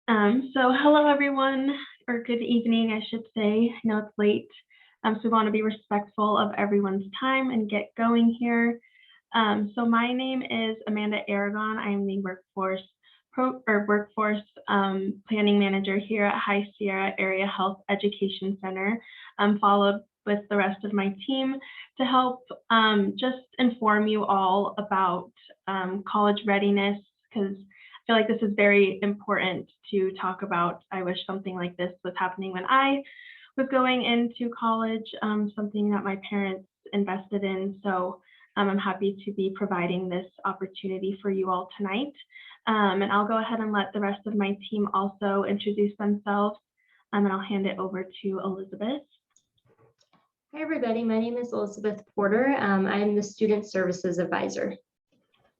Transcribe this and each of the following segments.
So hello everyone, or good evening, I should say. I know it's late, so we want to be respectful of everyone's time and get going here. So my name is Amanda Aragon. I am the workforce planning manager here at High Sierra Area Health Education Center, followed with the rest of my team to help just inform you all about college readiness, because I feel like this is very important to talk about. I wish something like this was happening when I was going into college, something that my parents invested in. So I'm happy to be providing this opportunity for you all tonight. And I'll go ahead and let the rest of my team also introduce themselves, and I'll hand it over to Elizabeth. Hi, everybody. My name is Elizabeth Porter. I'm the Student Services Advisor.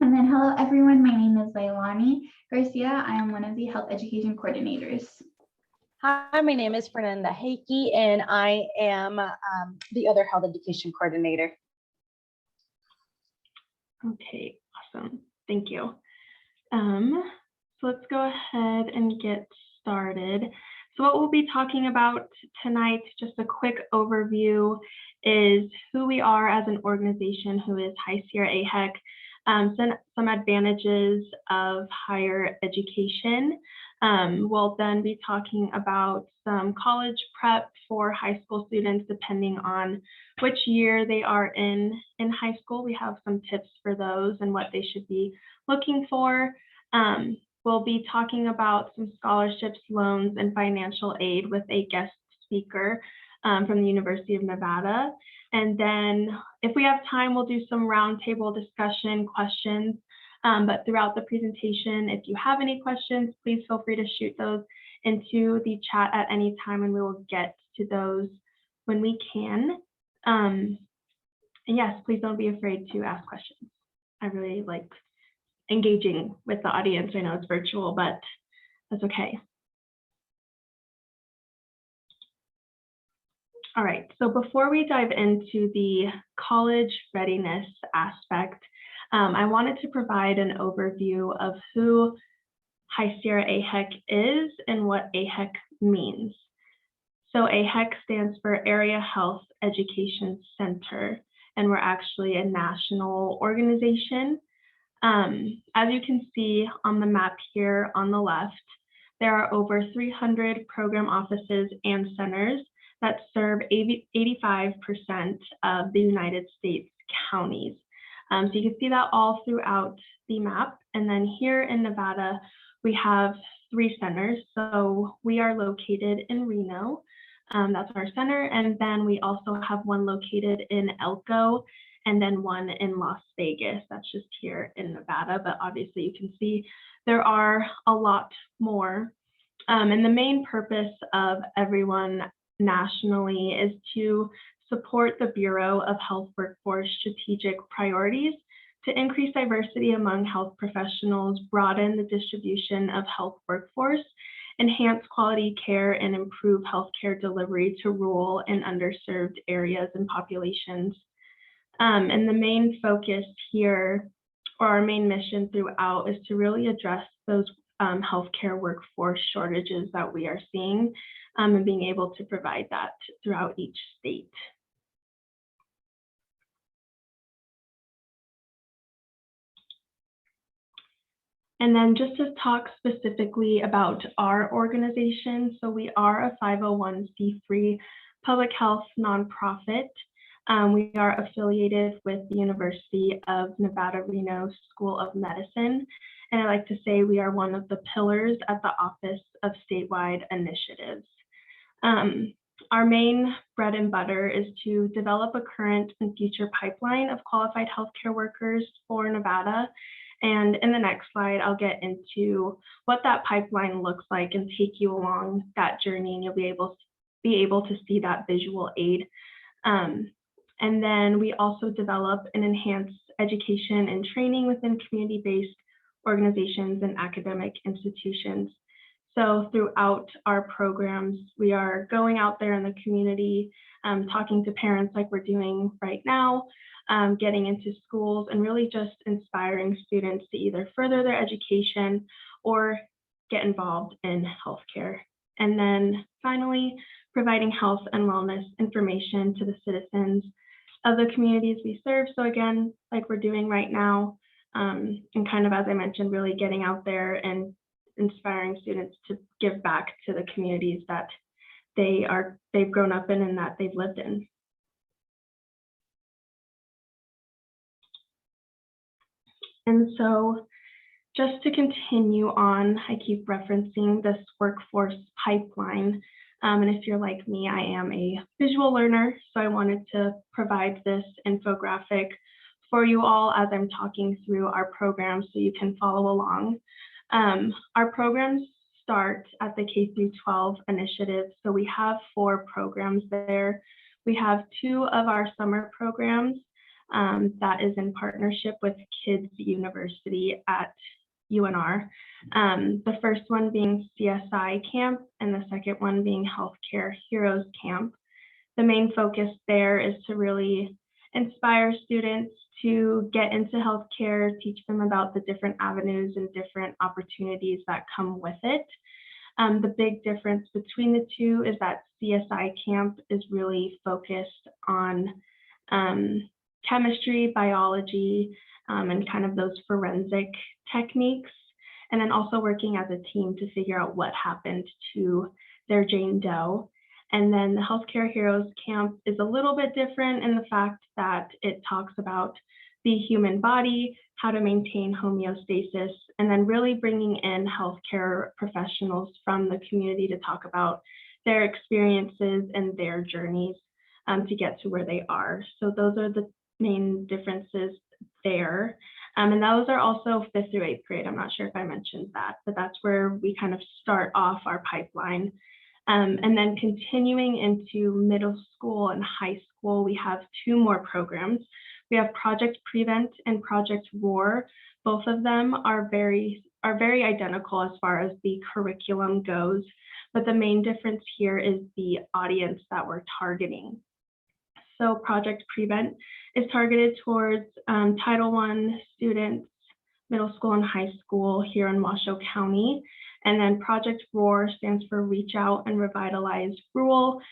And then hello, everyone. My name is Leilani Garcia. I am one of the health education coordinators. Hi, my name is Fernanda Heike, and I am the other health education coordinator. Okay, awesome. Thank you. So let's go ahead and get started. So what we'll be talking about tonight, just a quick overview, is who we are as an organization, who is High Sierra AHEC, some advantages of higher education. We'll then be talking about some college prep for high school students, depending on which year they are in high school. We have some tips for those and what they should be looking for. We'll be talking about some scholarships, loans, and financial aid with a guest speaker from the University of Nevada. And then if we have time, we'll do some roundtable discussion questions. But throughout the presentation, if you have any questions, please feel free to shoot those into the chat at any time, and we will get to those when we can. And yes, please don't be afraid to ask questions. I really like engaging with the audience. I know it's virtual, but that's okay. All right, so before we dive into the college readiness aspect, I wanted to provide an overview of who High Sierra AHEC is and what AHEC means. So AHEC stands for Area Health Education Center, and we're actually a national organization. As you can see on the map here on the left, there are over 300 program offices and centers that serve 85% of the United States counties. So you can see that all throughout the map. And then here in Nevada, we have 3 centers. So we are located in Reno. That's our center. And then we also have one located in Elko, and then one in Las Vegas. That's just here in Nevada. But obviously you can see there are a lot more. And the main purpose of everyone nationally is to support the Bureau of Health Workforce strategic priorities to increase diversity among health professionals, broaden the distribution of health workforce, enhance quality care, and improve healthcare delivery to rural and underserved areas and populations. And the main focus here, or our main mission throughout, is to really address those healthcare workforce shortages that we are seeing, and being able to provide that throughout each state. And then just to talk specifically about our organization, so we are a 501c3 public health nonprofit. We are affiliated with the University of Nevada, Reno School of Medicine. And I like to say we are one of the pillars at the Office of Statewide Initiatives. Our main bread and butter is to develop a current and future pipeline of qualified healthcare workers for Nevada. And in the next slide, I'll get into what that pipeline looks like and take you along that journey, and you'll be able to see that visual aid. And then we also develop and enhance education and training within community-based organizations and academic institutions. So throughout our programs, we are going out there in the community, talking to parents like we're doing right now, getting into schools, and really just inspiring students to either further their education or get involved in healthcare. And then finally, providing health and wellness information to the citizens of the communities we serve. So again, like we're doing right now, and kind of, as I mentioned, really getting out there and inspiring students to give back to the communities that they've grown up in and that they've lived in. And so just to continue on, I keep referencing this workforce pipeline. And if you're like me, I am a visual learner, so I wanted to provide this infographic for you all as I'm talking through our programs so you can follow along. Our programs start at the K through 12 initiative. So we have 4 programs there. We have 2 of our summer programs that is in partnership with Kids University at UNR. The first one being CSI Camp and the second one being Healthcare Heroes Camp. The main focus there is to really inspire students to get into healthcare, teach them about the different avenues and different opportunities that come with it. The big difference between the two is that CSI Camp is really focused on chemistry, biology, and kind of those forensic techniques, and then also working as a team to figure out what happened to their Jane Doe. And then the Healthcare Heroes Camp is a little bit different in the fact that it talks about the human body, how to maintain homeostasis, and then really bringing in healthcare professionals from the community to talk about their experiences and their journeys to get to where they are. So those are the main differences there. And those are also 5th through 8th grade. I'm not sure if I mentioned that, but that's where we kind of start off our pipeline. And then continuing into middle school and high school, we have 2 more programs. We have Project Prevent and Project Roar. Both of them are very identical as far as the curriculum goes, but the main difference here is the audience that we're targeting. So Project Prevent is targeted towards Title I students, middle school and high school here in Washoe County. And then Project ROAR stands for Reach Out and Revitalize Rural,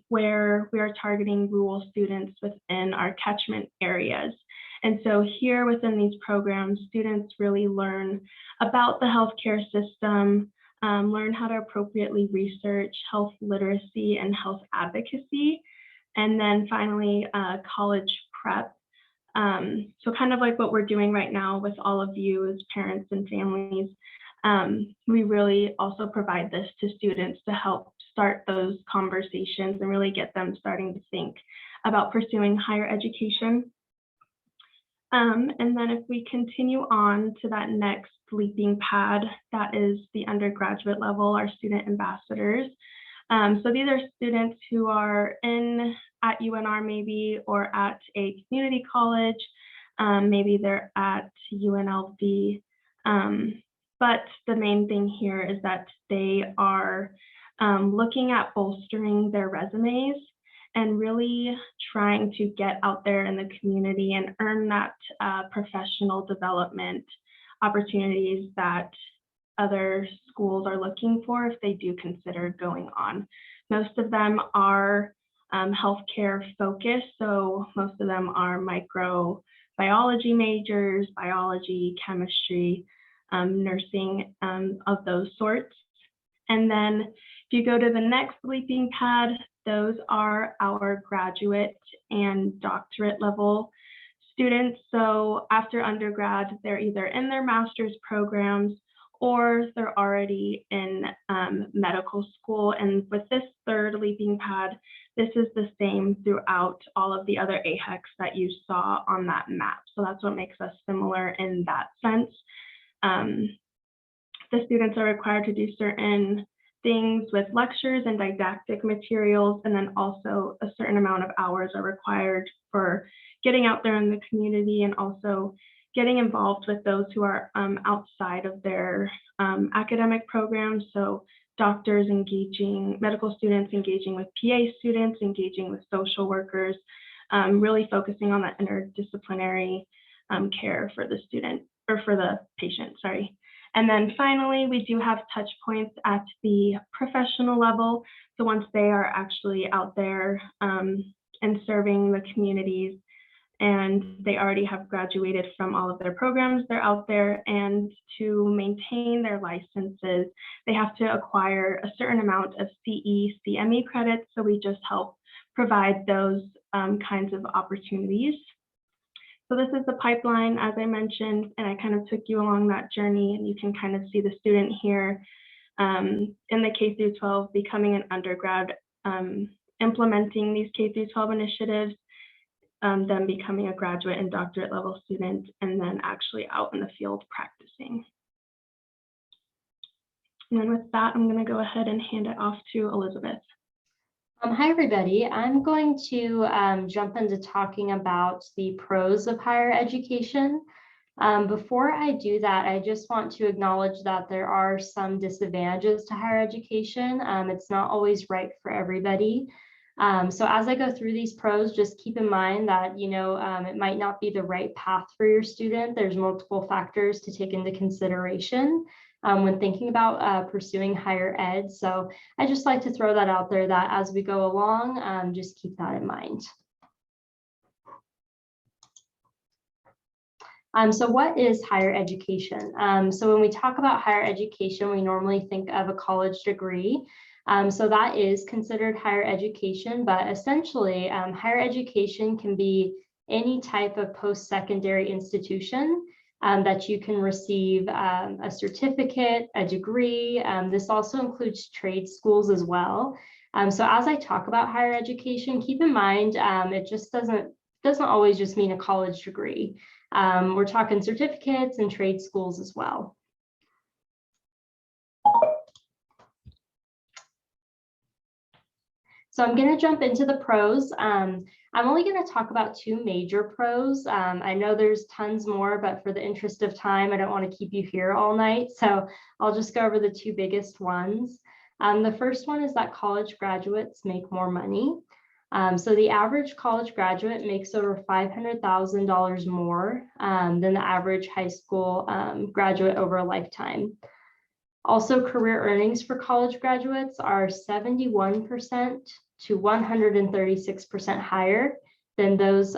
where we are targeting rural students within our catchment areas. And so here within these programs, students really learn about the healthcare system, learn how to appropriately research health literacy and health advocacy, and then finally college prep. So kind of like what we're doing right now with all of you as parents and families, we really also provide this to students to help start those conversations and really get them starting to think about pursuing higher education. And then if we continue on to that next leaping pad, that is the undergraduate level, our student ambassadors. So these are students who are at UNR maybe, or at a community college, maybe they're at UNLV. But the main thing here is that they are looking at bolstering their resumes and really trying to get out there in the community and earn that professional development opportunities that other schools are looking for if they do consider going on. Most of them are healthcare focused, so most of them are microbiology majors, biology, chemistry, nursing, of those sorts. And then if you go to the next leaping pad, those are our graduate and doctorate level students. So after undergrad, they're either in their master's programs or they're already in medical school. And with this third leaping pad, this is the same throughout all of the other AHECs that you saw on that map. So that's what makes us similar in that sense. The students are required to do certain things with lectures and didactic materials, and then also a certain amount of hours are required for getting out there in the community and also getting involved with those who are outside of their academic programs. So doctors engaging, medical students engaging with PA students, engaging with social workers, really focusing on that interdisciplinary care for the student, or for the patient, sorry. And then finally, we do have touch points at the professional level. So once they are actually out there and serving the communities, and they already have graduated from all of their programs, they're out there, and to maintain their licenses, they have to acquire a certain amount of CE, CME credits. So we just help provide those kinds of opportunities. So this is the pipeline, as I mentioned, and I kind of took you along that journey, and you can kind of see the student here in the K through 12 becoming an undergrad, implementing these K through 12 initiatives, then becoming a graduate and doctorate level student, and then actually out in the field practicing. And then with that, I'm going to go ahead and hand it off to Elizabeth. Hi, everybody. I'm going to jump into talking about the pros of higher education. Before I do that, I just want to acknowledge that there are some disadvantages to higher education. It's not always right for everybody. So as I go through these pros, just keep in mind that, it might not be the right path for your student. There's multiple factors to take into consideration when thinking about pursuing higher ed. So I just like to throw that out there, that as we go along, just keep that in mind. So what is higher education? So when we talk about higher education, we normally think of a college degree. So that is considered higher education, but essentially higher education can be any type of post-secondary institution that you can receive a certificate, a degree. This also includes trade schools as well. So as I talk about higher education, keep in mind it just doesn't always just mean a college degree. We're talking certificates and trade schools as well. So I'm going to jump into the pros. I'm only going to talk about two major pros. I know there's tons more, but for the interest of time, I don't want to keep you here all night. So I'll just go over the two biggest ones. The first one is that college graduates make more money. So the average college graduate makes over $500,000 more than the average high school graduate over a lifetime. Also, career earnings for college graduates are 71% to 136% higher than those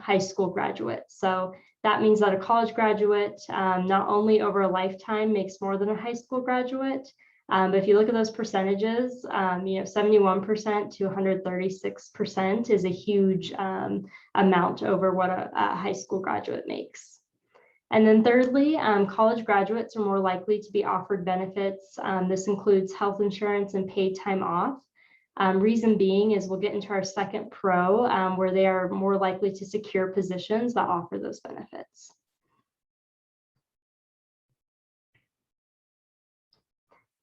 high school graduates. So that means that a college graduate not only over a lifetime makes more than a high school graduate, but if you look at those percentages, 71% to 136% is a huge amount over what a high school graduate makes. And then thirdly, college graduates are more likely to be offered benefits. This includes health insurance and paid time off. Reason being is we'll get into our second pro, where they are more likely to secure positions that offer those benefits.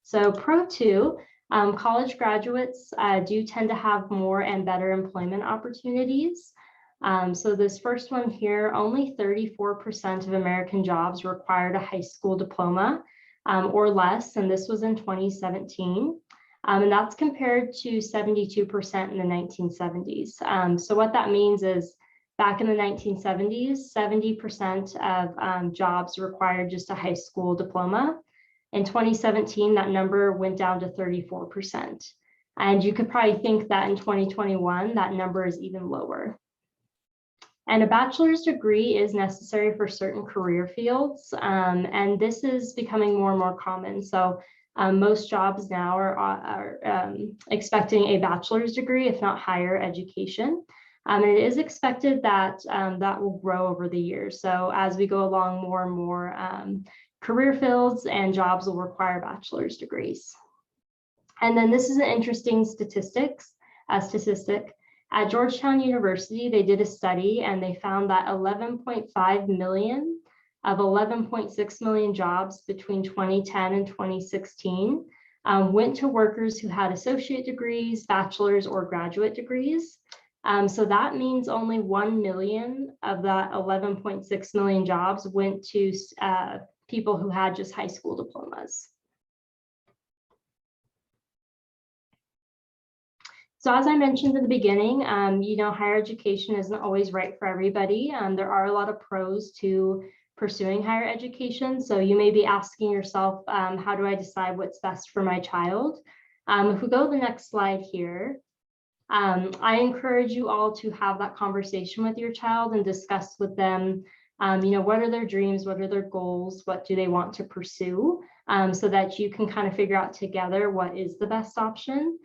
So pro two, college graduates do tend to have more and better employment opportunities. So this first one here, only 34% of American jobs required a high school diploma or less, and this was in 2017. And that's compared to 72% in the 1970s. So what that means is back in the 1970s, 70% of jobs required just a high school diploma. In 2017, that number went down to 34%. And you could probably think that in 2021, that number is even lower. And a bachelor's degree is necessary for certain career fields, and this is becoming more and more common. So most jobs now are expecting a bachelor's degree, if not higher education. And it is expected that that will grow over the years. So as we go along, more and more career fields and jobs will require bachelor's degrees. And then this is an interesting statistic. At Georgetown University, they did a study and they found that 11.5 million of 11.6 million jobs between 2010 and 2016 went to workers who had associate degrees, bachelor's, or graduate degrees. So that means only 1 million of that 11.6 million jobs went to people who had just high school diplomas. So as I mentioned in the beginning, higher education isn't always right for everybody. There are a lot of pros to pursuing higher education. So you may be asking yourself, how do I decide what's best for my child? If we go to the next slide here, I encourage you all to have that conversation with your child and discuss with them, what are their dreams, what are their goals, what do they want to pursue, so that you can kind of figure out together what is the best option.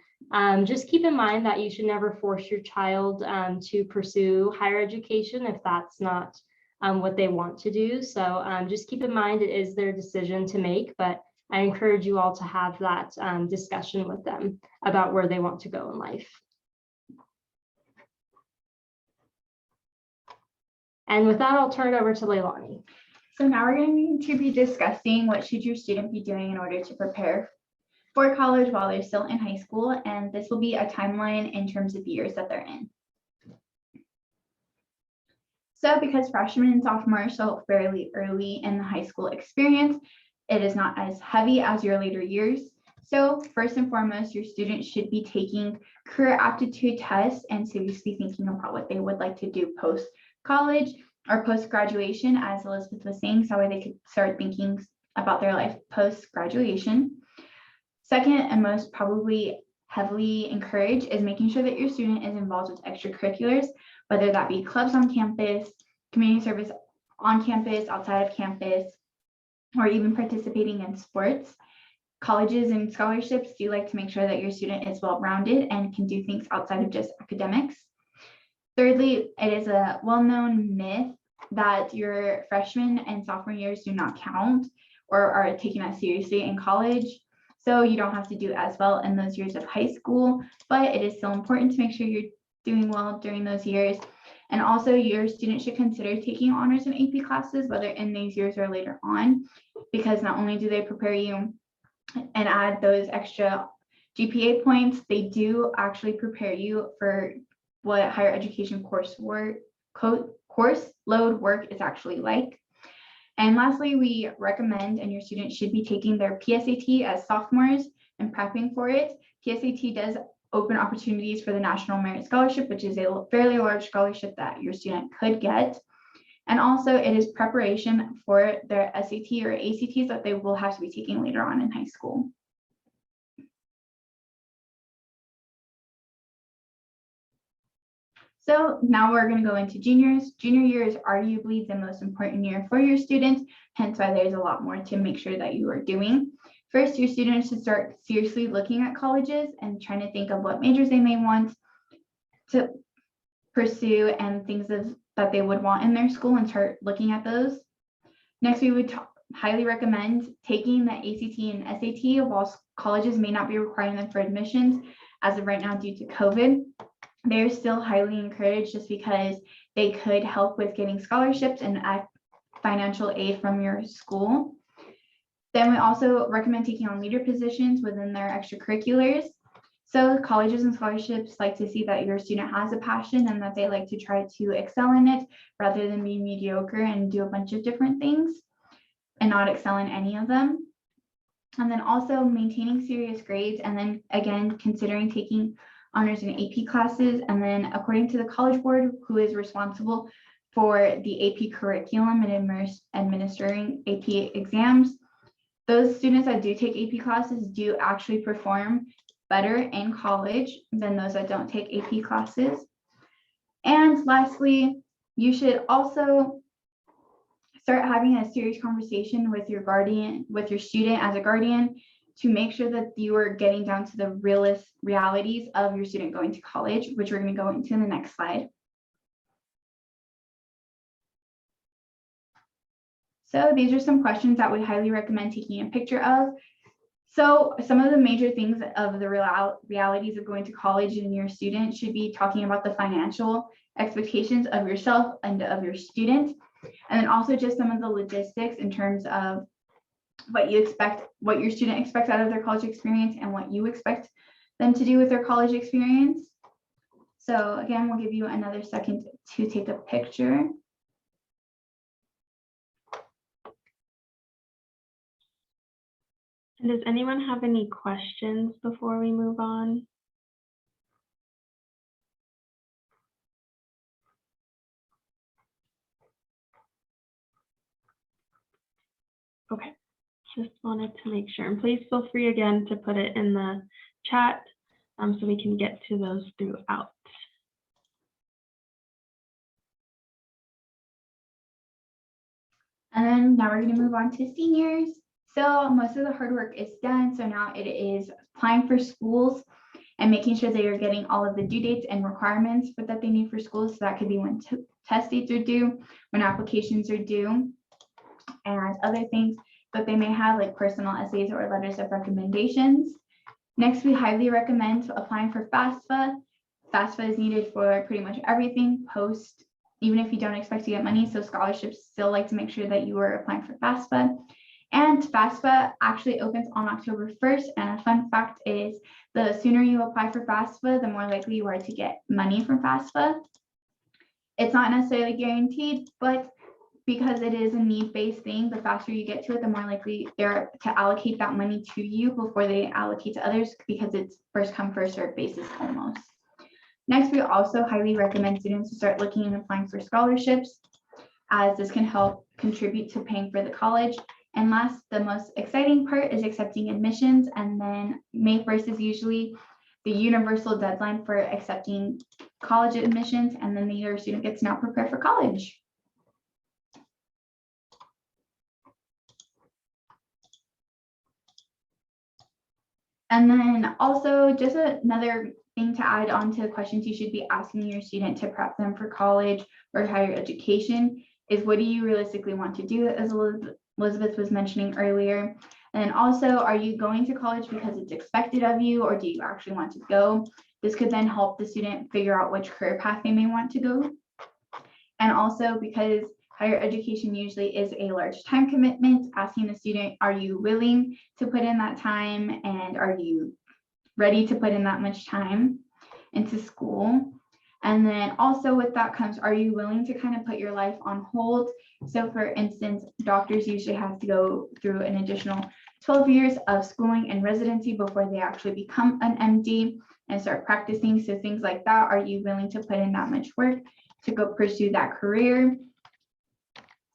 Just keep in mind that you should never force your child to pursue higher education if that's not what they want to do. So just keep in mind it is their decision to make, but I encourage you all to have that discussion with them about where they want to go in life. And with that, I'll turn it over to Leilani. So now we're going to be discussing what should your student be doing in order to prepare for college while they're still in high school. And this will be a timeline in terms of years that they're in. So because freshmen and sophomores are still fairly early in the high school experience, it is not as heavy as your later years. So first and foremost, your students should be taking career aptitude tests and seriously thinking about what they would like to do post-college or post-graduation, as Elizabeth was saying, so that way they could start thinking about their life post-graduation. Second, and most probably heavily encouraged, is making sure that your student is involved with extracurriculars, whether that be clubs on campus, community service on campus, outside of campus, or even participating in sports. Colleges and scholarships do like to make sure that your student is well-rounded and can do things outside of just academics. Thirdly, it is a well-known myth that your freshman and sophomore years do not count or are taken as seriously in college. So you don't have to do as well in those years of high school, but it is still important to make sure you're doing well during those years. And also your student should consider taking honors and AP classes, whether in these years or later on, because not only do they prepare you and add those extra GPA points, they do actually prepare you for what higher education course load work is actually like. And lastly, we recommend, and your students should be taking their PSAT as sophomores and prepping for it. PSAT does open opportunities for the National Merit Scholarship, which is a fairly large scholarship that your student could get. And also it is preparation for their SAT or ACTs that they will have to be taking later on in high school. So now we're going to go into juniors. Junior year is arguably the most important year for your students, hence why there's a lot more to make sure that you are doing. First, your students should start seriously looking at colleges and trying to think of what majors they may want to pursue and things that they would want in their school and start looking at those. Next, we would highly recommend taking the ACT and SAT, while colleges may not be requiring them for admissions as of right now due to COVID. They're still highly encouraged just because they could help with getting scholarships and financial aid from your school. Then we also recommend taking on leader positions within their extracurriculars. So colleges and scholarships like to see that your student has a passion and that they like to try to excel in it rather than be mediocre and do a bunch of different things and not excel in any of them. And then also maintaining serious grades, and then again, considering taking honors and AP classes. And then according to the College Board, who is responsible for the AP curriculum and administering AP exams, those students that do take AP classes do actually perform better in college than those that don't take AP classes. And lastly, you should also start having a serious conversation with your guardian, with your student as a guardian, to make sure that you are getting down to the realities of your student going to college, which we're going to go into in the next slide. So these are some questions that we highly recommend taking a picture of. So some of the major things of the realities of going to college and your student should be talking about the financial expectations of yourself and of your student. And then also just some of the logistics in terms of what you expect, what your student expects out of their college experience and what you expect them to do with their college experience. So again, we'll give you another second to take a picture. And does anyone have any questions before we move on? Okay, just wanted to make sure. And please feel free again to put it in the chat so we can get to those throughout. And then now we're going to move on to seniors. So most of the hard work is done. So now it is applying for schools and making sure they are getting all of the due dates and requirements that they need for schools. So that could be when test dates are due, when applications are due, and other things that they may have, like personal essays or letters of recommendations. Next, we highly recommend applying for FAFSA. FAFSA is needed for pretty much everything post, even if you don't expect to get money. So scholarships still like to make sure that you are applying for FAFSA. And FAFSA actually opens on October 1st. And a fun fact is the sooner you apply for FAFSA, the more likely you are to get money from FAFSA. It's not necessarily guaranteed, but because it is a need-based thing, the faster you get to it, the more likely they're to allocate that money to you before they allocate to others, because it's first come, first served basis almost. Next, we also highly recommend students to start looking and applying for scholarships, as this can help contribute to paying for the college. And last, the most exciting part is accepting admissions. And then May 1st is usually the universal deadline for accepting college admissions. And then your student gets to now prepare for college. And then also just another thing to add on to the questions you should be asking your student to prep them for college or higher education is, what do you realistically want to do, as Elizabeth was mentioning earlier? And also, are you going to college because it's expected of you, or do you actually want to go? This could then help the student figure out which career path they may want to go. And also, because higher education usually is a large time commitment, asking the student, are you willing to put in that time, and are you ready to put in that much time into school? And then also with that comes, are you willing to kind of put your life on hold? So for instance, doctors usually have to go through an additional 12 years of schooling and residency before they actually become an MD and start practicing. So things like that, are you willing to put in that much work to go pursue that career?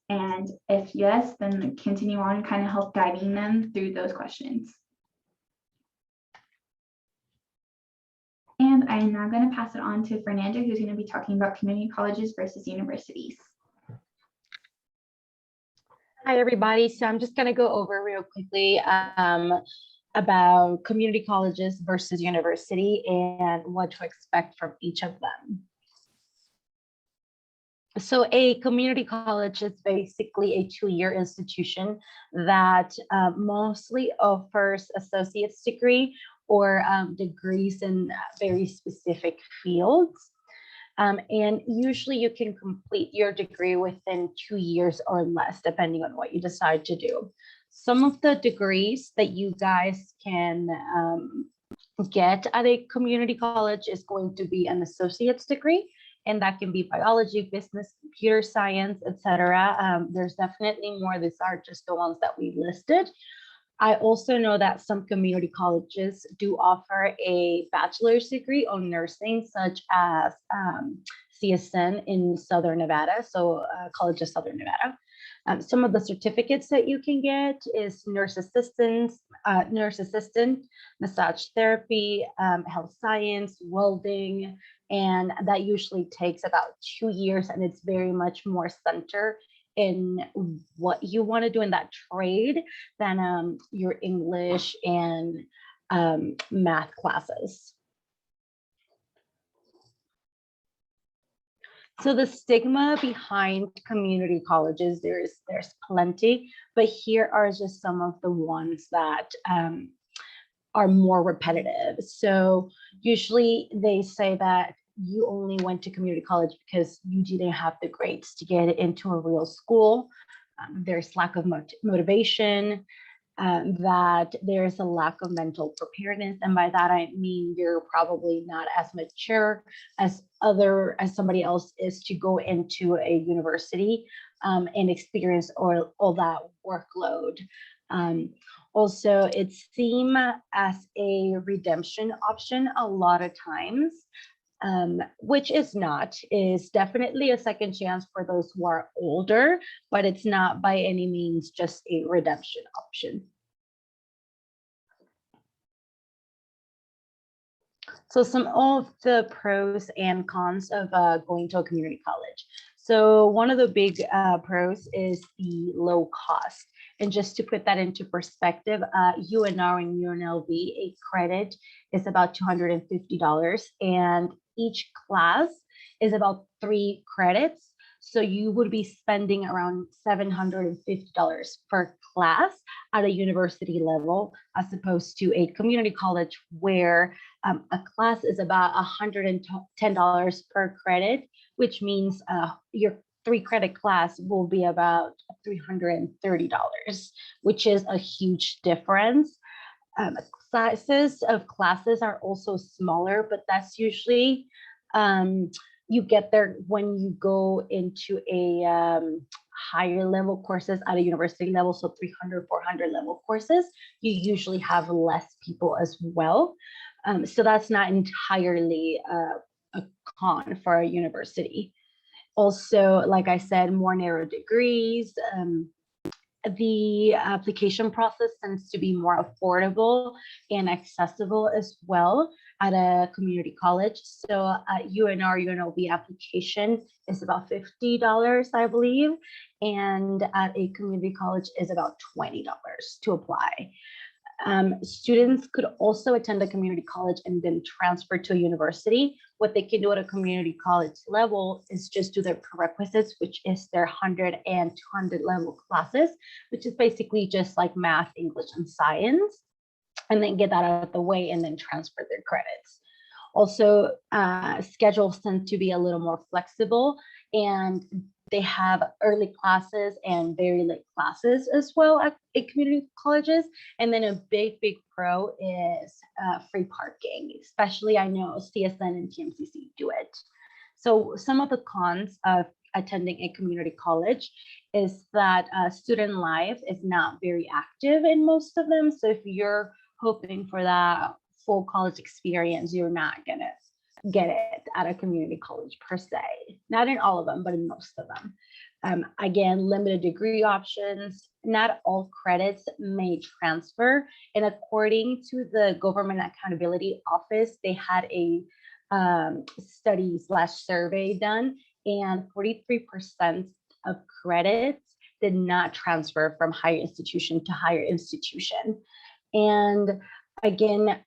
And if yes, then continue on and kind of help guiding them through those questions. And I am now going to pass it on to Fernanda, who's going to be talking about community colleges versus universities. Hi, everybody. So I'm just going to go over real quickly about community colleges versus university and what to expect from each of them. So a community college is basically a two-year institution that mostly offers associate's degree or degrees in very specific fields. And usually you can complete your degree within 2 years or less, depending on what you decide to do. Some of the degrees that you guys can get at a community college is going to be an associate's degree, and that can be biology, business, computer science, etc. There's definitely more. These are just the ones that we listed. I also know that some community colleges do offer a bachelor's degree on nursing, such as CSN in Southern Nevada, so College of Southern Nevada. Some of the certificates that you can get is nurse assistant, massage therapy, health science, welding, and that usually takes about 2 years, and it's very much more centered in what you want to do in that trade than your English and math classes. So the stigma behind community colleges, there's plenty, but here are just some of the ones that are more repetitive. So usually they say that you only went to community college because you didn't have the grades to get into a real school. There's lack of motivation, that there's a lack of mental preparedness. And by that, I mean, you're probably not as mature as somebody else is to go into a university and experience all that workload. Also, it's seen as a redemption option a lot of times. which is definitely a second chance for those who are older, but it's not by any means just a redemption option. So some of the pros and cons of going to a community college. So one of the big pros is the low cost. And just to put that into perspective, UNR and UNLV, a credit is about $250, and each class is about 3 credits. So you would be spending around $750 per class at a university level, as opposed to a community college where a class is about $110 per credit, which means your 3 credit class will be about $330, which is a huge difference. Sizes of classes are also smaller, but that's usually you get there when you go into a higher level courses at a university level. So 300, 400 level courses, you usually have less people as well. So that's not entirely a con for a university. Also, like I said, more narrow degrees. The application process tends to be more affordable and accessible as well at a community college. So UNR, UNLV application is about $50, I believe, and at a community college is about $20 to apply. Students could also attend a community college and then transfer to a university. What they can do at a community college level is just do their prerequisites, which is their 100 and 200 level classes, which is basically just like math, English, and science, and then get that out of the way and then transfer their credits. Also, schedules tend to be a little more flexible, and they have early classes and very late classes as well at community colleges. And then a big pro is free parking, especially I know CSN and TMCC do it. So some of the cons of attending a community college is that student life is not very active in most of them. So if you're hoping for that full college experience, you're not gonna get it at a community college per se. Not in all of them, but in most of them. Again, limited degree options. Not all credits may transfer. And according to the Government Accountability Office, they had a study/survey done, and 43% of credits did not transfer from higher institution to higher institution. And again,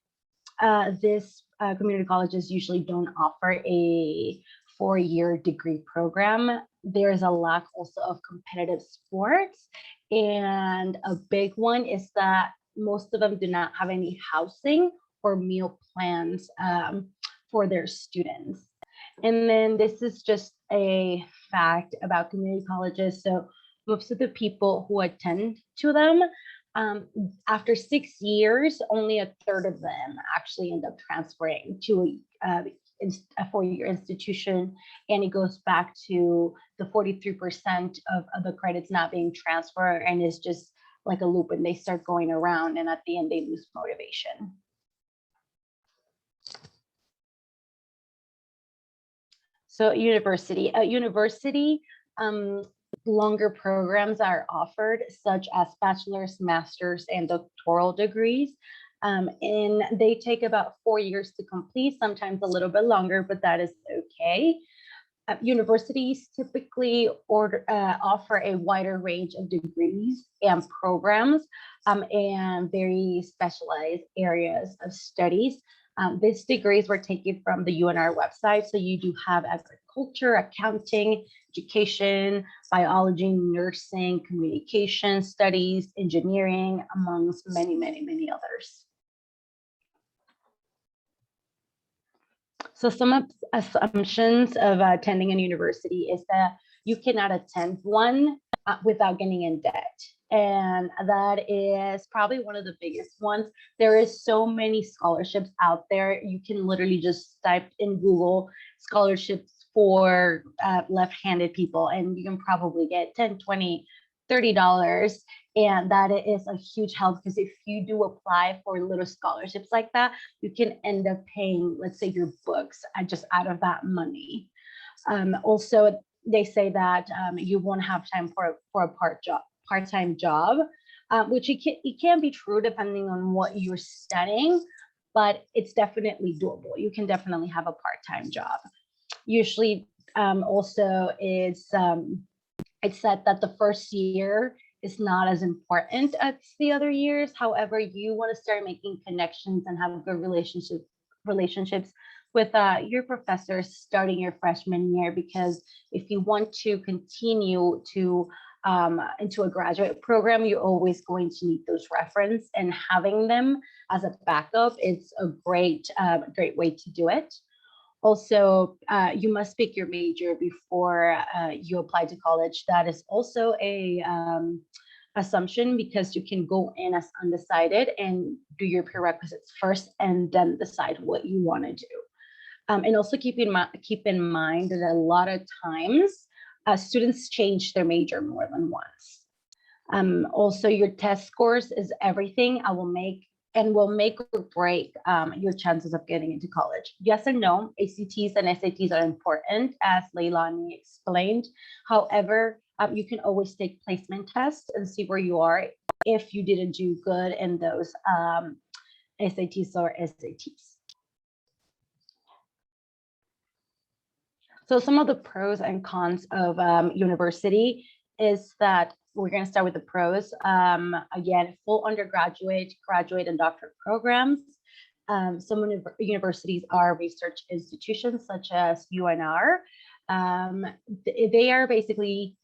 this community colleges usually don't offer a 4-year degree program. There's a lack also of competitive sports. And a big one is that most of them do not have any housing or meal plans for their students. And then this is just a fact about community colleges. So most of the people who attend to them, after 6 years, only a third of them actually end up transferring to a 4-year institution. And it goes back to the 43% of the credits not being transferred, and it's just like a loop, and they start going around, and at the end they lose motivation. So university, longer programs are offered, such as bachelor's, master's, and doctoral degrees. And they take about 4 years to complete, sometimes a little bit longer, but that is okay. Universities typically offer a wider range of degrees and programs and very specialized areas of studies. These degrees were taken from the UNR website. So you do have agriculture, accounting, education, biology, nursing, communication studies, engineering, amongst many, many, many others. So some assumptions of attending a university is that you cannot attend one without getting in debt. And that is probably one of the biggest ones. There is so many scholarships out there. You can literally just type in Google scholarships for left-handed people, and you can probably get 10, 20, $30. And that is a huge help because if you do apply for little scholarships like that, you can end up paying, let's say, your books just out of that money. Also, they say that you won't have time for a part-time job, which it can be true depending on what you're studying, but it's definitely doable. You can definitely have a part-time job. Usually, also it's said that the first year is not as important as the other years. However, you want to start making connections and have good relationships with your professors starting your freshman year, because if you want to continue to into a graduate program, you're always going to need those references, and having them as a backup is a great way to do it. Also, you must pick your major before you apply to college. That is also a assumption, because you can go in as undecided and do your prerequisites first and then decide what you want to do. And also keep in mind that a lot of times students change their major more than once. Also, your test scores is everything. will make or break your chances of getting into college. Yes and no, ACTs and SATs are important, as Leilani explained. However, you can always take placement tests and see where you are if you didn't do good in those SATs or SATs. So some of the pros and cons of university is that we're going to start with the pros. Again, full undergraduate, graduate, and doctorate programs. Some universities are research institutions such as UNR. They are basically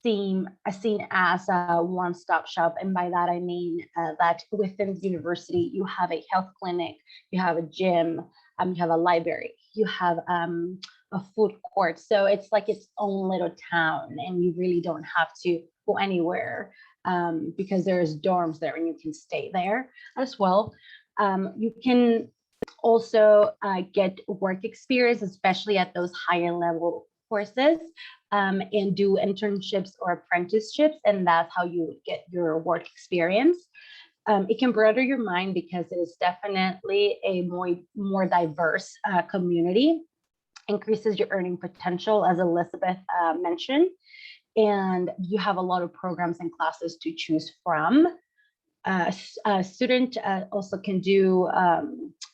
seen as a one-stop shop. And by that, I mean that within the university, you have a health clinic, you have a gym, you have a library, you have a food court. So it's like its own little town, and you really don't have to go anywhere because there's dorms there and you can stay there as well. You can also get work experience, especially at those higher level courses, and do internships or apprenticeships, and that's how you get your work experience. It can broaden your mind because it is definitely a more diverse community, increases your earning potential, as Elizabeth mentioned, and you have a lot of programs and classes to choose from. A student also can do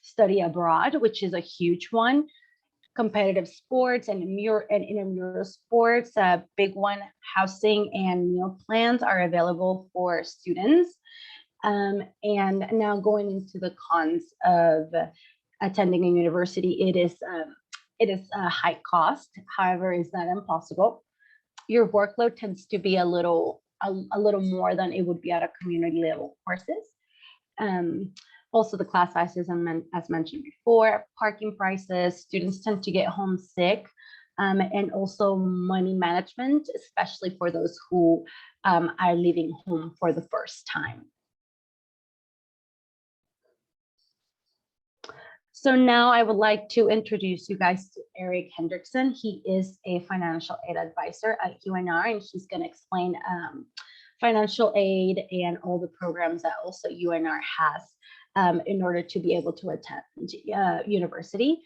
study abroad, which is a huge one. Competitive sports and intramural sports, a big one. Housing and meal plans are available for students. And now going into the cons of attending a university, it is a high cost. However, it's not impossible. Your workload tends to be a little more than it would be at a community level courses. Also, the class sizes, as mentioned before, parking prices, students tend to get homesick, and also money management, especially for those who are leaving home for the first time. So now I would like to introduce you guys to Eric Hendrickson. He is a financial aid advisor at UNR, and he's going to explain financial aid and all the programs that also UNR has in order to be able to attend university.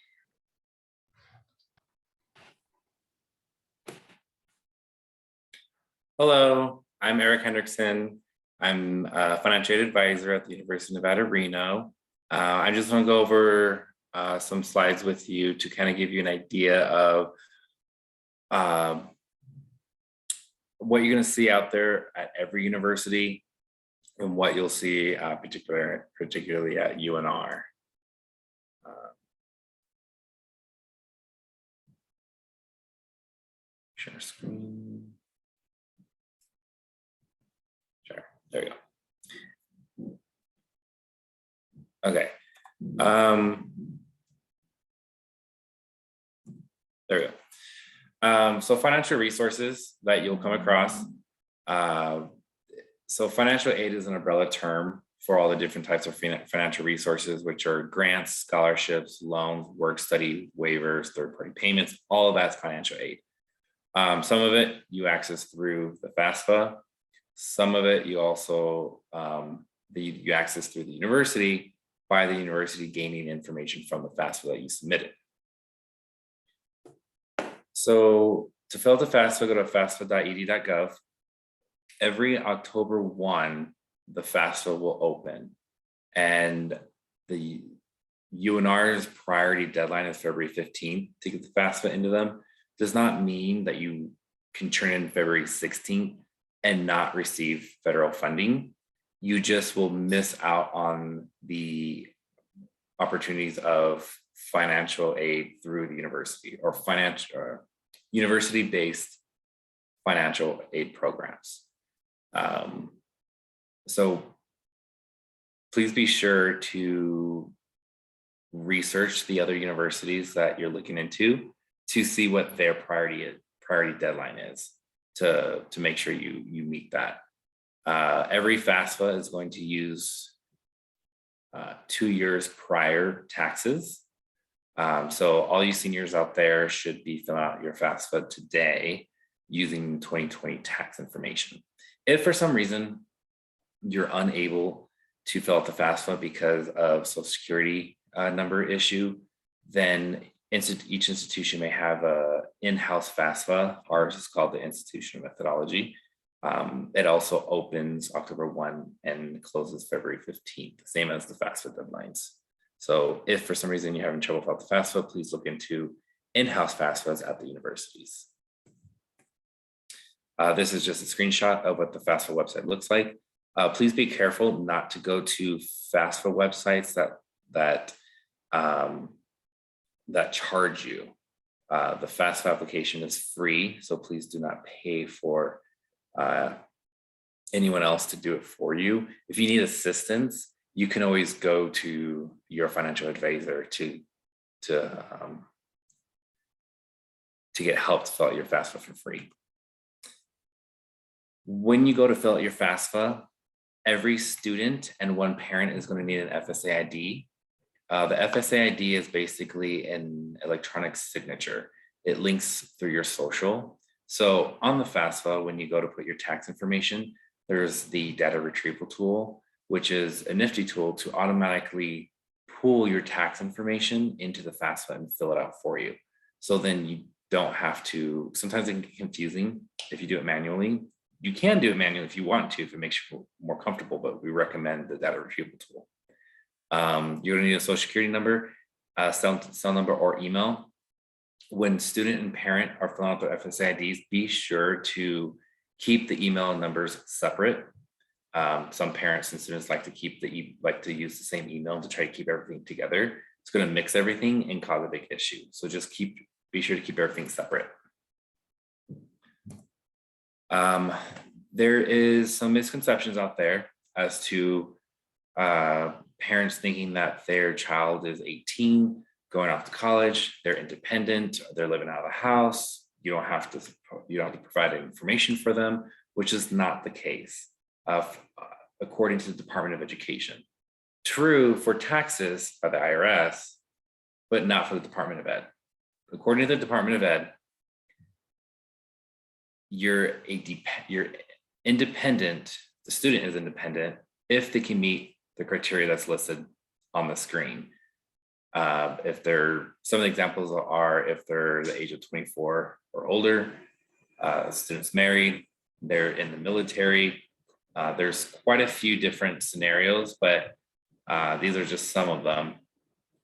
Hello, I'm Eric Hendrickson. I'm a financial aid advisor at the University of Nevada, Reno. I just want to go over some slides with you to kind of give you an idea of what you're going to see out there at every university and what you'll see particularly at UNR. Share screen. Sure, there you go. Okay. There we go. So financial resources that you'll come across. So financial aid is an umbrella term for all the different types of financial resources, which are grants, scholarships, loans, work study, waivers, third-party payments. All of that's financial aid. Some of it you access through the FAFSA. Some of it you also you access through the university by the university gaining information from the FAFSA that you submitted. So to fill out the FAFSA, go to fafsa.ed.gov. Every October 1, the FAFSA will open, and the UNR's priority deadline is February 15th to get the FAFSA into them. Does not mean that you can turn in February 16th and not receive federal funding. You just will miss out on the opportunities of financial aid through the university or university-based financial aid programs. So please be sure to research the other universities that you're looking into to see what their priority deadline is to make sure you meet that. Every FAFSA is going to use 2 years prior taxes. So all you seniors out there should be filling out your FAFSA today using 2020 tax information. If for some reason you're unable to fill out the FAFSA because of Social Security number issue, then each institution may have a in-house FAFSA. Ours is called the Institutional Methodology. It also opens October 1 and closes February 15th, same as the FAFSA deadlines. So if for some reason you're having trouble with the FAFSA, please look into in-house FAFSAs at the universities. This is just a screenshot of what the FAFSA website looks like. Please be careful not to go to FAFSA websites that charge you. The FAFSA application is free, so please do not pay for anyone else to do it for you. If you need assistance, you can always go to your financial advisor to get help to fill out your FAFSA for free. When you go to fill out your FAFSA, every student and one parent is going to need an FSA ID. The FSA ID is basically an electronic signature. It links through your social. So on the FAFSA, when you go to put your tax information, there's the data retrieval tool, which is a nifty tool to automatically pull your tax information into the FAFSA and fill it out for you. So then you don't have to, sometimes it can get confusing if you do it manually. You can do it manually if you want to, if it makes you more comfortable, but we recommend the data retrieval tool. You're gonna need a social security number, cell number, or email. When student and parent are filling out their FSA IDs, be sure to keep the email numbers separate. Some parents and students like to use the same email to try to keep everything together. It's going to mix everything and cause a big issue. So just be sure to keep everything separate. There is some misconceptions out there as to parents thinking that their child is 18, going off to college, they're independent, they're living out of the house. You don't have to provide information for them, which is not the case. According to the Department of Education. True for taxes by the IRS, but not for the Department of Ed. According to the Department of Ed, you're independent, the student is independent if they can meet the criteria that's listed on the screen. Some of the examples are if they're the age of 24 or older, students married, they're in the military. There's quite a few different scenarios, but these are just some of them.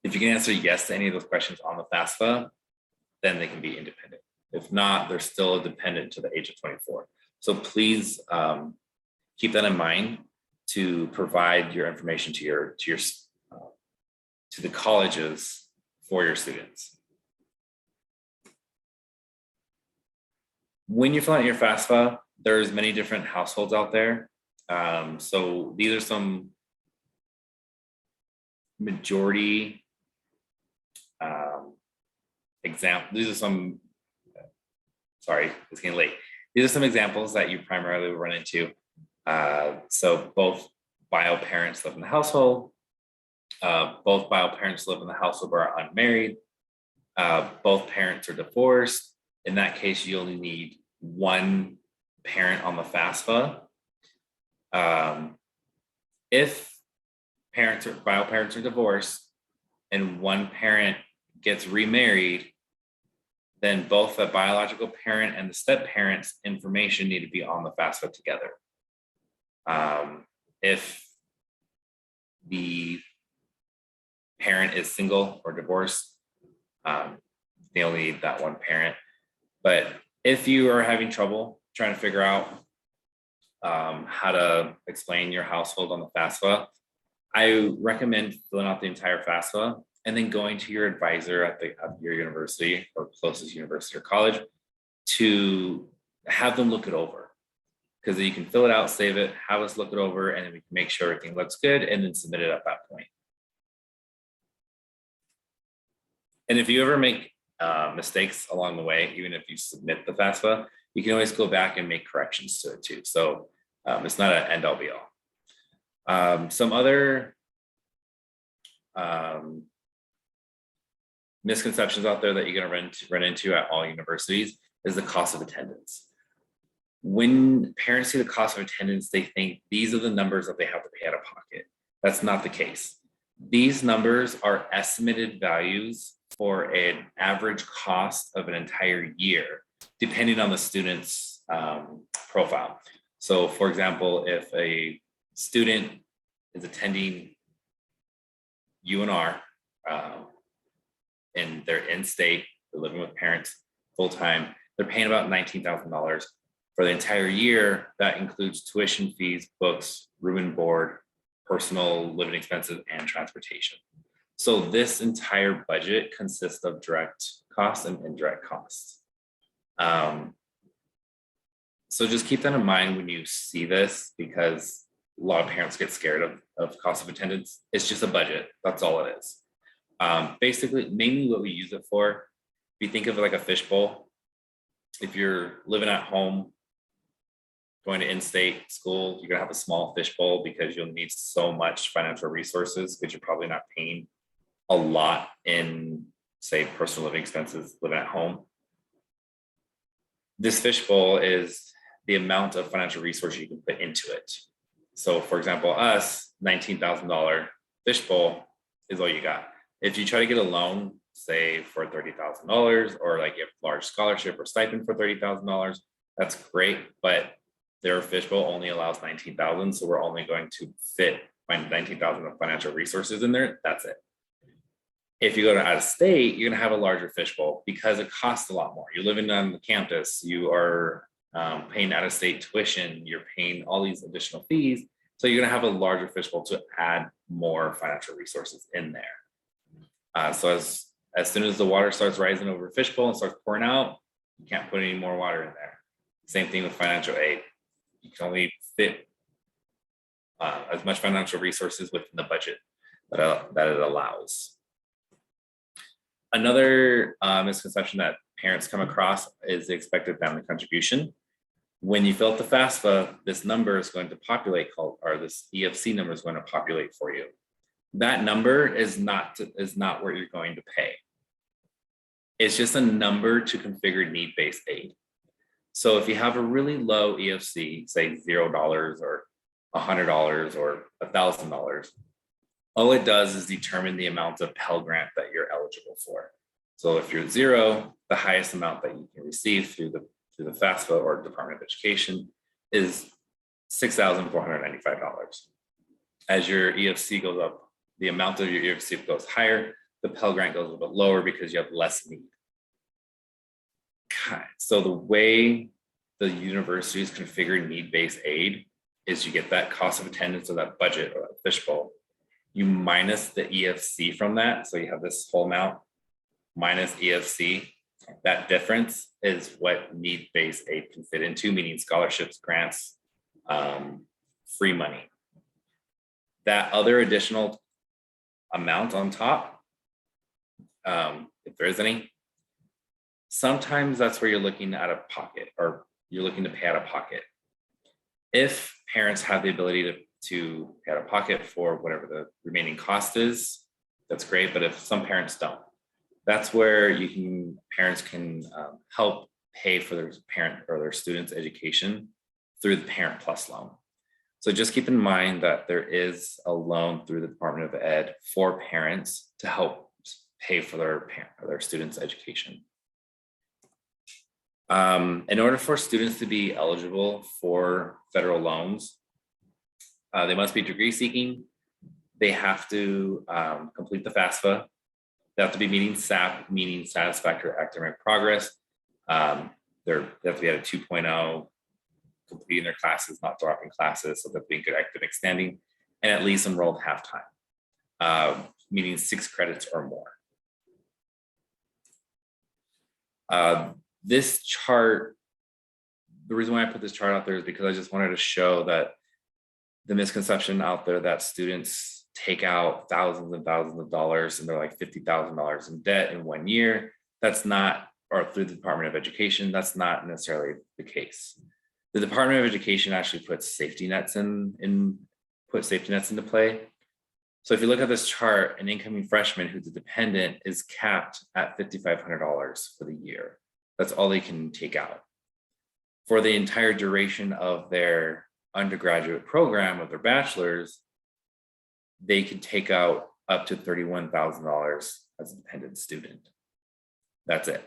If you can answer yes to any of those questions on the FAFSA, then they can be independent. If not, they're still dependent to the age of 24. So please keep that in mind to provide your information to the colleges for your students. When you fill out your FAFSA, there's many different households out there. So these are some majority examples. These are some, sorry, it's getting late. These are some examples that you primarily will run into. So both bio parents live in the household. Both bio parents live in the household but are unmarried. Both parents are divorced. In that case, you only need one parent on the FAFSA. If bio parents are divorced and one parent gets remarried, then both the biological parent and the step parent's information need to be on the FAFSA together. If the parent is single or divorced, they only need that one parent. But if you are having trouble trying to figure out how to explain your household on the FAFSA, I recommend filling out the entire FAFSA and then going to your advisor at your university or closest university or college to have them look it over. Because you can fill it out, save it, have us look it over, and then we can make sure everything looks good and then submit it at that point. And if you ever make mistakes along the way, even if you submit the FAFSA, you can always go back and make corrections to it too. So it's not an end all be all. Some other misconceptions out there that you're going to run into at all universities is the cost of attendance. When parents see the cost of attendance, they think these are the numbers that they have to pay out of pocket. That's not the case. These numbers are estimated values for an average cost of an entire year, depending on the student's profile. So for example, if a student is attending UNR and they're in state, they're living with parents full-time, they're paying about $19,000 for the entire year. That includes tuition fees, books, room and board, personal living expenses, and transportation. So this entire budget consists of direct costs and indirect costs. So just keep that in mind when you see this, because a lot of parents get scared of cost of attendance. It's just a budget, that's all it is. Basically, mainly what we use it for, if you think of it like a fishbowl, if you're living at home, going to in-state school, you're gonna have a small fishbowl because you'll need so much financial resources because you're probably not paying a lot in, say, personal living expenses living at home. This fishbowl is the amount of financial resources you can put into it. So for example, us, $19,000 fishbowl is all you got. If you try to get a loan, say for $30,000, or like you have large scholarship or stipend for $30,000, that's great, but their fishbowl only allows 19,000. So we're only going to fit 19,000 of financial resources in there. That's it. If you go to out of state, you're gonna have a larger fishbowl because it costs a lot more. You're living on the campus, you are paying out of state tuition, you're paying all these additional fees. So you're gonna have a larger fishbowl to add more financial resources in there. So as soon as the water starts rising over a fishbowl and starts pouring out, you can't put any more water in there. Same thing with financial aid. You can only fit as much financial resources within the budget that it allows. Another misconception that parents come across is the expected family contribution. When you fill out the FAFSA, this number is going to populate, or this EFC number is going to populate for you. That number is not what you're going to pay. It's just a number to configure need-based aid. So if you have a really low EFC, say $0 or $100 or $1,000, all it does is determine the amount of Pell Grant that you're eligible for. So if you're 0, the highest amount that you can receive through the FAFSA or Department of Education is $6,495. As your EFC goes up, the amount of your EFC goes higher, the Pell Grant goes a little bit lower because you have less need. So the way the universities configure need-based aid is you get that cost of attendance or that budget or that fishbowl. You minus the EFC from that. So you have this whole amount minus EFC. That difference is what need-based aid can fit into, meaning scholarships, grants, free money. That other additional amount on top, if there is any, sometimes that's where you're looking out of pocket, or you're looking to pay out of pocket. If parents have the ability to pay out of pocket for whatever the remaining cost is, that's great. But if some parents don't, that's where parents can help pay for their parent or their student's education through the Parent Plus loan. So So just keep in mind that there is a loan through the Department of Ed for parents to help pay for their students' education. In order for students to be eligible for federal loans, they must be degree seeking. They have to complete the FAFSA. They have to be meeting SAP, meaning satisfactory academic progress. They have to be at a 2.0, completing their classes, not dropping classes, so they're being good academic standing, and at least enrolled half-time, meaning 6 credits or more. This chart, the reason why I put this chart out there is because I just wanted to show that the misconception out there that students take out thousands and thousands of dollars and they're like $50,000 in debt in 1 year. That's not, or through the Department of Education, that's not necessarily the case. The Department of Education actually puts safety nets into play. So if you look at this chart, an incoming freshman who's a dependent is capped at $5,500 for the year. That's all they can take out. For the entire duration of their undergraduate program of their bachelor's, they can take out up to $31,000 as a dependent student. That's it.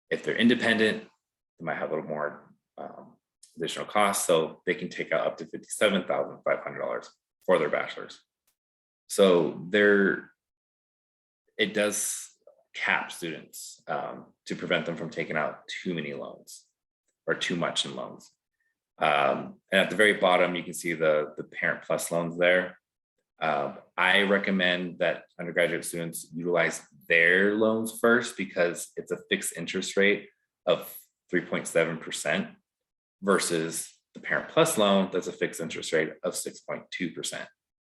If they're independent, they might have a little more additional costs, so they can take out up to $57,500 for their bachelor's. So it does cap students to prevent them from taking out too many loans or too much in loans. And at the very bottom, you can see the Parent Plus loans there. I recommend that undergraduate students utilize their loans first because it's a fixed interest rate of 3.7% versus the Parent Plus loan that's a fixed interest rate of 6.2%.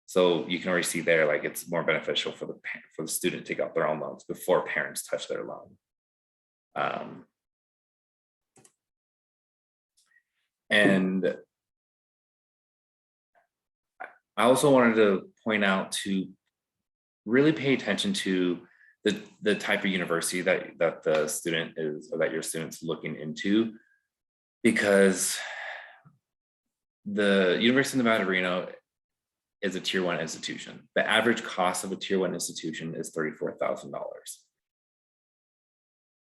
So you can already see there, like it's more beneficial for the student to take out their own loans before parents touch their loan. And I also wanted to point out to really pay attention to the type of university that the student is, or that your student's looking into, because the University of Nevada, Reno is a tier 1 institution. The average cost of a tier 1 institution is $34,000.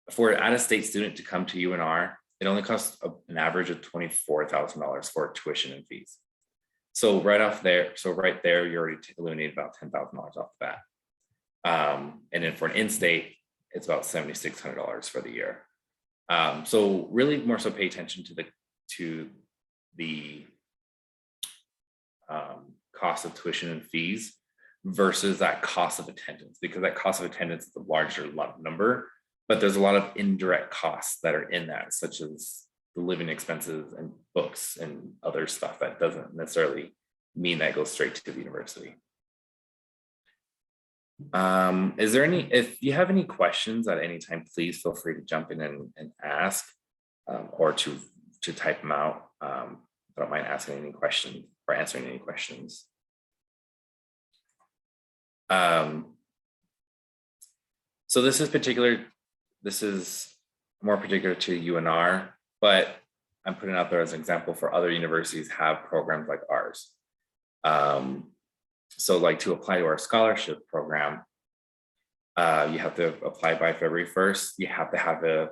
For an out-of-state student to come to UNR, it only costs an average of $24,000 for tuition and fees. So right there, you already eliminated about $10,000 off the bat. And then for an in-state, it's about $7,600 for the year. So really more so pay attention to the cost of tuition and fees versus that cost of attendance, because that cost of attendance is a larger number, but there's a lot of indirect costs that are in that, such as the living expenses and books and other stuff that doesn't necessarily mean that goes straight to the university. If you have any questions at any time, please feel free to jump in and ask, or to type them out. I don't mind asking any questions or answering any questions. So this is more particular to UNR, but I'm putting out there as an example for other universities have programs like ours. So like to apply to our scholarship program, you have to apply by February 1st. You have to have a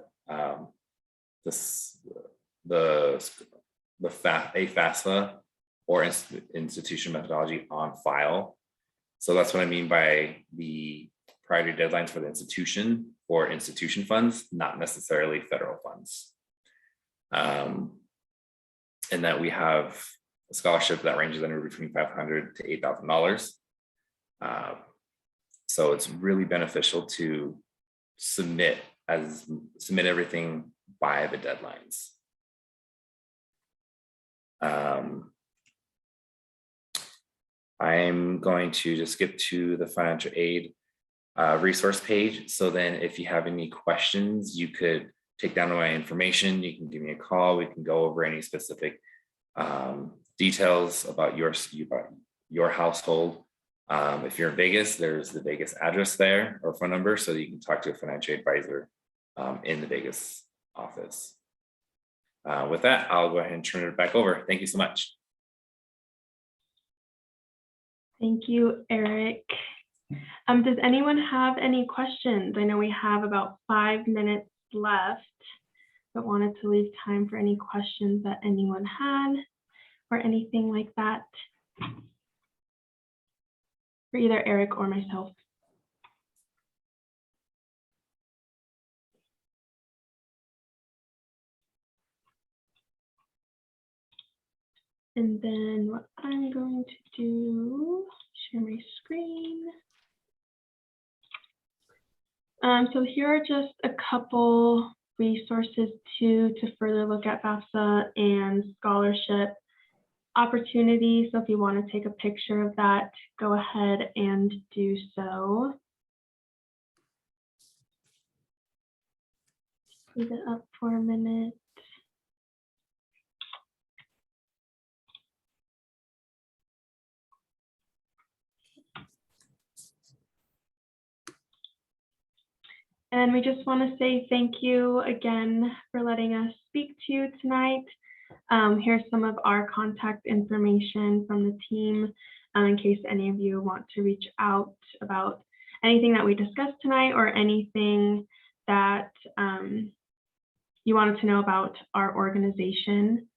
FAFSA or institution methodology on file. So that's what I mean by the priority deadlines for the institution or institution funds, not necessarily federal funds. And that we have a scholarship that ranges anywhere between $500 to $8,000. So it's really beneficial to submit everything by the deadlines. I'm going to just skip to the financial aid resource page. So then if you have any questions, you could take down my information. You can give me a call. We can go over any specific details about your household. If you're in Vegas, there's the Vegas address there or phone number, so you can talk to a financial advisor in the Vegas office. With that, I'll go ahead and turn it back over. Thank you so much. Thank you, Eric. Does anyone have any questions? I know we have about 5 minutes left, but wanted to leave time for any questions that anyone had or anything like that for either Eric or myself. And then what I'm going to do, share my screen. So here are just a couple resources to further look at FAFSA and scholarship opportunities. So if you want to take a picture of that, go ahead and do so. Leave it up for a minute. And we just want to say thank you again for letting us speak to you tonight. Here's some of our contact information from the team in case any of you want to reach out about anything that we discussed tonight or anything that you wanted to know about our organization.